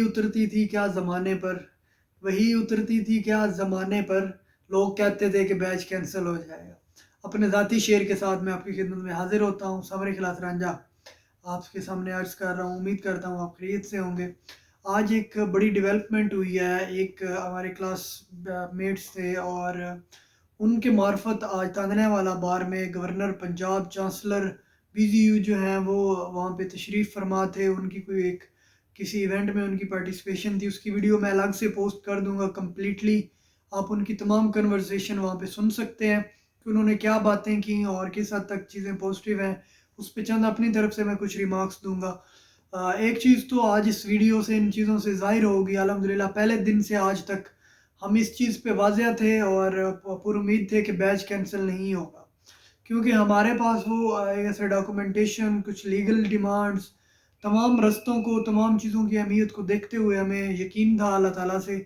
उतरती थी क्या ज़माने पर, वही उतरती थी क्या ज़माने पर, लोग कहते थे कि बैच कैंसल हो जाएगा। अपने ज़ाती शेर के साथ मैं आपकी खिदमत में हाज़िर होता हूँ। समर खिलास रांझा आपके सामने अर्ज़ कर रहा हूँ। उम्मीद करता हूँ आप खैरियत से होंगे। आज एक बड़ी डेवलपमेंट हुई है। एक हमारे क्लास मेट्स थे और उनके मार्फत आज तांदनेवाला बार में गवर्नर पंजाब चांसलर बीजीयू जो हैं वो वहाँ पे तशरीफ़ फरमा थे। उनकी कोई एक किसी इवेंट में उनकी पार्टिसिपेशन थी, उसकी वीडियो मैं अलग से पोस्ट कर दूँगा कंप्लीटली। आप उनकी तमाम कन्वर्सेशन वहाँ पे सुन सकते हैं कि उन्होंने क्या बातें की और किस हद तक चीज़ें पॉजिटिव हैं। उस पे चंद अपनी तरफ से मैं कुछ रिमार्क्स दूँगा। एक चीज़ तो आज इस वीडियो से इन चीज़ों से ज़ाहिर होगी अल्हम्दुलिल्लाह पहले दिन से आज तक हम इस चीज़ पे वाज़िया थे और पुरुम्मीद थे कि बैच कैंसल नहीं होगा। क्योंकि हमारे पास वो ऐसे डॉक्यूमेंटेशन, कुछ लीगल डिमांड्स, तमाम रस्तों को, तमाम चीज़ों की अहमियत को देखते हुए हमें यकीन था अल्लाह ताला से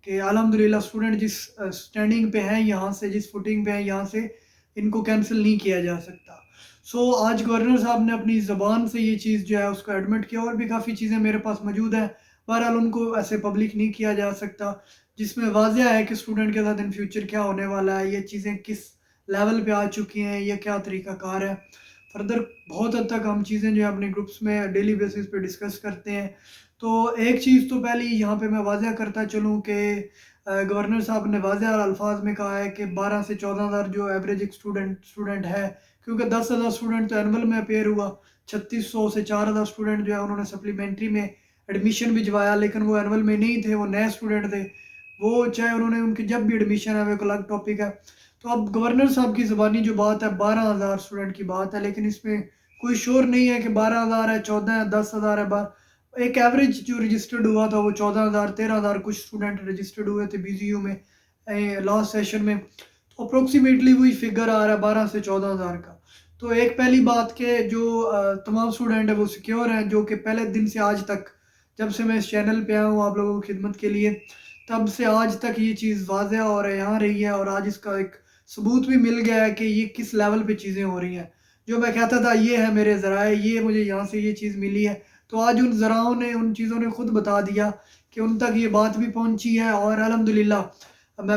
कि अल्हम्दुलिल्लाह स्टूडेंट जिस स्टैंडिंग पे हैं यहाँ से, जिस फुटिंग पे हैं यहाँ से, इनको कैंसल नहीं किया जा सकता। सो आज गवर्नर साहब ने अपनी ज़बान से ये चीज़ जो है उसको एडमिट किया और भी काफ़ी चीज़ें मेरे पास मौजूद हैं। बहरहाल उनको ऐसे पब्लिक नहीं किया जा सकता, जिसमें वाज़िया है कि स्टूडेंट के साथ इन फ्यूचर क्या होने वाला है, ये चीज़ें किस लेवल पे आ चुकी हैं, ये क्या तरीक़ाकार है। फर्दर बहुत हद तक हम चीज़ें जो है अपने ग्रुप्स में डेली बेसिस पे डिस्कस करते हैं। तो एक चीज़ तो पहले ही यहाँ पे मैं वाज़िया करता चलूँ कि गवर्नर साहब ने वाज़िया अल्फ़ाज़ में कहा है कि 12 से 14,000 जो एवरेज एक स्टूडेंट है, क्योंकि 10,000 स्टूडेंट तो एनुअल में अपेयर हुआ, 3600 से 4,000 स्टूडेंट जो है उन्होंने सप्लीमेंट्री में एडमिशन भिजवाया, लेकिन वो एनुअल में नहीं थे, वो नए स्टूडेंट थे। वो चाहे उन्होंने उनकी जब भी एडमिशन है वो एक अलग टॉपिक है। तो अब गवर्नर साहब की ज़ुबानी जो बात है 12,000 स्टूडेंट की बात है, लेकिन इसमें कोई शोर नहीं है कि 12,000 है, 14 है, 10,000 है। बा एक एवरेज जो रजिस्टर्ड हुआ था वो 14,000, 13,000 कुछ स्टूडेंट रजिस्टर्ड हुए थे बीजीयू में लास्ट सेशन में। तो अप्रोक्सीमेटली वही फिगर आ रहा है 12 से 14,000 का। तो एक पहली बात कि जो तमाम स्टूडेंट है वो सिक्योर हैं, जो कि पहले दिन से आज तक, जब से मैं इस चैनल पे आया हूँ आप लोगों की खिदमत के लिए, तब से आज तक ये चीज़ वाज़िया और यहाँ रही है और आज इसका एक सबूत भी मिल गया है कि ये किस लेवल पे चीज़ें हो रही हैं। जो मैं कहता था ये है मेरे ज़राए, ये मुझे यहाँ से ये चीज़ मिली है, तो आज उन ज़राओं ने, उन चीज़ों ने खुद बता दिया कि उन तक ये बात भी पहुँची है और अल्हम्दुलिल्लाह मैं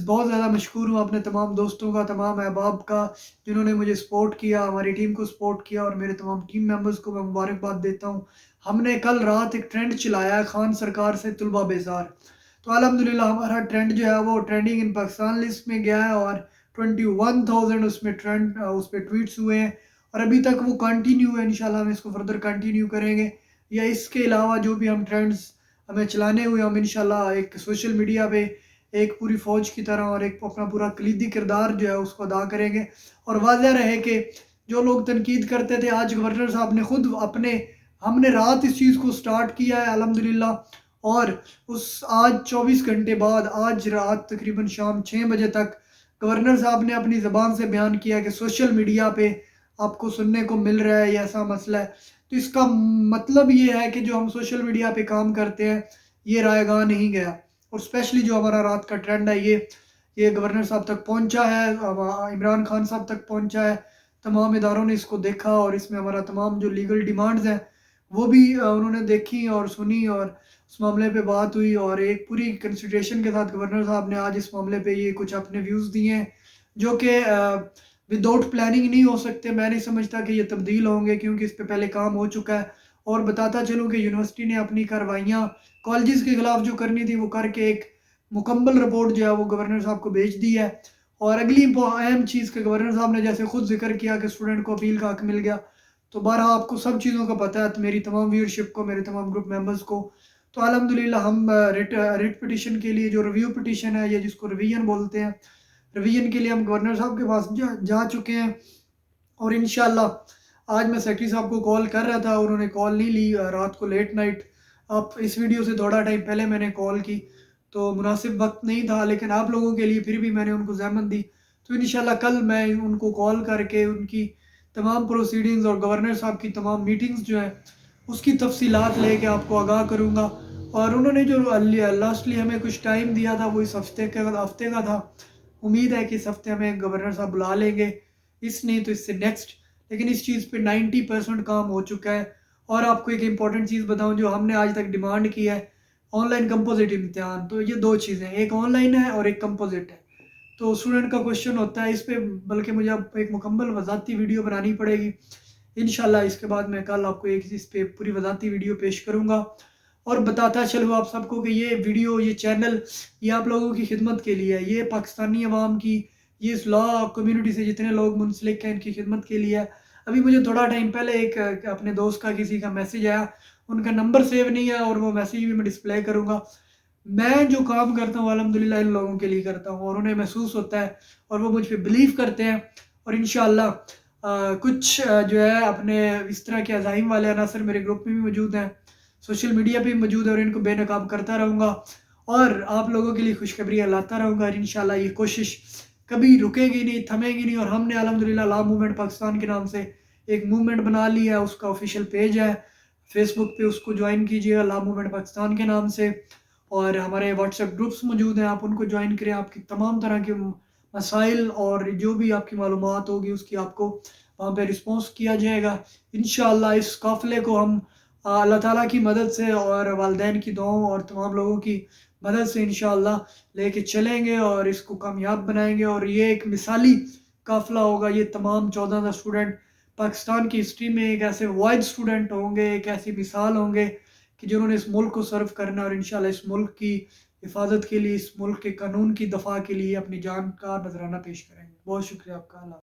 बहुत ज़्यादा मशकूर हूँ अपने तमाम दोस्तों का, तमाम अहबाब का, जिन्होंने मुझे सपोर्ट किया, हमारी टीम को सपोर्ट किया और मेरे तमाम टीम मेंबर्स को मैं मुबारकबाद देता हूँ। हमने कल रात एक ट्रेंड चलाया है खान सरकार से तुलबा बेज़ार। तो अल्हम्दुलिल्लाह हमारा ट्रेंड जो है वो ट्रेंडिंग इन पाकिस्तान लिस्ट में गया है और 21,000 उसमें उस पे ट्वीट्स हुए हैं और अभी तक वो कंटिन्यू है। इंशाल्लाह हम इसको फर्दर कंटिन्यू करेंगे या इसके अलावा जो भी हम ट्रेंड्स हमें चलाने हुए हम इंशाल्लाह एक सोशल मीडिया पे एक पूरी फ़ौज की तरह और एक अपना पूरा कलीदी किरदार जो है उसको अदा करेंगे। और वाज़िया रहे कि जो लोग तनकीद करते थे, आज गवर्नर साहब ने खुद अपने, हमने रात इस चीज़ को स्टार्ट किया है अल्हम्दुलिल्लाह और उस आज 24 घंटे बाद आज रात तकरीबन शाम 6 बजे तक गवर्नर साहब ने अपनी ज़बान से बयान किया कि सोशल मीडिया पे आपको सुनने को मिल रहा है ये ऐसा मसला है। तो इसका मतलब ये है कि जो हम सोशल मीडिया पे काम करते हैं, ये रायगाह नहीं गया और स्पेशली जो हमारा रात का ट्रेंड है ये गवर्नर साहब तक पहुँचा है, इमरान खान साहब तक पहुँचा है। तमाम इदारों ने इसको देखा और इसमें हमारा तमाम जो लीगल डिमांड्स हैं, वो भी उन्होंने देखी और सुनी और उस मामले पे बात हुई और एक पूरी कंसिडरेशन के साथ गवर्नर साहब ने आज इस मामले पे ये कुछ अपने व्यूज़ दिए हैं, जो कि विदाउट प्लानिंग नहीं हो सकते। मैं नहीं समझता कि ये तब्दील होंगे क्योंकि इस पे पहले काम हो चुका है। और बताता चलूँ कि यूनिवर्सिटी ने अपनी कार्रवाइयाँ कॉलेजेस के खिलाफ जो करनी थी वो करके एक मुकम्मल रिपोर्ट जो है वो गवर्नर साहब को भेज दी है। और अगली अहम चीज़ कि गवर्नर साहब ने जैसे खुद जिक्र किया कि स्टूडेंट को अपील का हक मिल गया, तो बहरहाल आपको सब चीज़ों का पता है, तो मेरी तमाम व्यूअरशिप को, मेरे तमाम ग्रुप मेंबर्स को, तो अल्हम्दुलिल्लाह हम रिट पिटीशन के लिए जो रिव्यू पिटीशन है या जिसको रिवीजन बोलते हैं, रिवीजन के लिए हम गवर्नर साहब के पास जा चुके हैं और इंशाल्लाह आज मैं सेक्रेटरी साहब को कॉल कर रहा था, उन्होंने कॉल नहीं ली रात को लेट नाइट। अब इस वीडियो से थोड़ा टाइम पहले मैंने कॉल की, तो मुनासिब वक्त नहीं था, लेकिन आप लोगों के लिए फिर भी मैंने उनको ज़हमत दी। तो इंशाल्लाह कल मैं उनको कॉल करके उनकी तमाम प्रोसीडिंग्स और गवर्नर साहब की तमाम मीटिंग्स जो हैं उसकी तफसीलात लेके आपको आगाह करूँगा। और उन्होंने जो लास्टली हमें कुछ टाइम दिया था वो इस हफ्ते का था। उम्मीद है कि इस हफ्ते हमें गवर्नर साहब बुला लेंगे, इस नहीं तो इससे नेक्स्ट। लेकिन इस चीज़ पे 90% काम हो चुका है اور آپ کو ایک امپورٹنٹ چیز بتاؤں جو ہم نے آج تک ڈیمانڈ کی ہے، آن لائن کمپوزٹ امتحان، تو یہ 2 چیزیں، ایک آن لائن ہے اور ایک کمپوزٹ ہے۔ تو اسٹوڈنٹ کا کوشچن ہوتا ہے اس پہ، بلکہ مجھے اب ایک مکمل وضاحتی ویڈیو بنانی پڑے گی انشاءاللہ۔ اس کے بعد میں کل آپ کو ایک اس پہ پوری وضاحتی ویڈیو پیش کروں گا، اور بتاتا چلوں آپ سب کو کہ یہ ویڈیو، یہ چینل، یہ آپ لوگوں کی خدمت کے لیے ہے، یہ پاکستانی عوام کی، یہ اس لا کمیونٹی سے جتنے لوگ منسلک ہیں ان کی خدمت کے لیے ہے۔ ابھی مجھے تھوڑا ٹائم پہلے ایک اپنے دوست کا کسی کا میسیج آیا، ان کا نمبر سیو نہیں ہے، اور وہ میسیج بھی میں ڈسپلے کروں گا۔ میں جو کام کرتا ہوں الحمدللہ ان لوگوں کے لیے کرتا ہوں، اور انہیں محسوس ہوتا ہے اور وہ مجھ پہ بلیو کرتے ہیں، اور انشاءاللہ کچھ جو ہے اپنے اس طرح کے عزائم والے عناصر میرے گروپ میں بھی موجود ہیں، سوشل میڈیا پہ بھی موجود ہے، اور ان کو بے نقاب کرتا رہوں گا اور آپ لوگوں کے لیے خوشخبریاں لاتا رہوں گا، اور انشاءاللہ یہ کوشش کبھی رکے گی نہیں، تھمے گی نہیں۔ اور ہم نے الحمدللہ لا موومنٹ پاکستان کے نام سے ایک موومنٹ بنا لی ہے، اس کا آفیشیل پیج ہے فیس بک پہ، اس کو جوائن کیجیے گا لا موومنٹ پاکستان کے نام سے، اور ہمارے واٹس ایپ گروپس موجود ہیں، آپ ان کو جوائن کریں، آپ کی تمام طرح کے مسائل اور جو بھی آپ کی معلومات ہوگی اس کی آپ کو وہاں پہ رسپانس کیا جائے گا انشاءاللہ۔ اس قافلے کو ہم اللہ تعالیٰ کی مدد سے اور والدین کی دعاؤں اور تمام لوگوں کی مدد سے انشاءاللہ لے کے چلیں گے، اور اس کو کامیاب بنائیں گے، اور یہ ایک مثالی قافلہ ہوگا۔ یہ تمام 14 اسٹوڈنٹ پاکستان کی ہسٹری میں ایک ایسے وائڈ اسٹوڈنٹ ہوں گے، ایک ایسی مثال ہوں گے کہ جنہوں نے اس ملک کو سرو کرنا، اور انشاءاللہ اس ملک کی حفاظت کے لیے، اس ملک کے قانون کی دفاع کے لیے اپنی جان کا نذرانہ پیش کریں گے۔ بہت شکریہ آپ کا۔ اللہ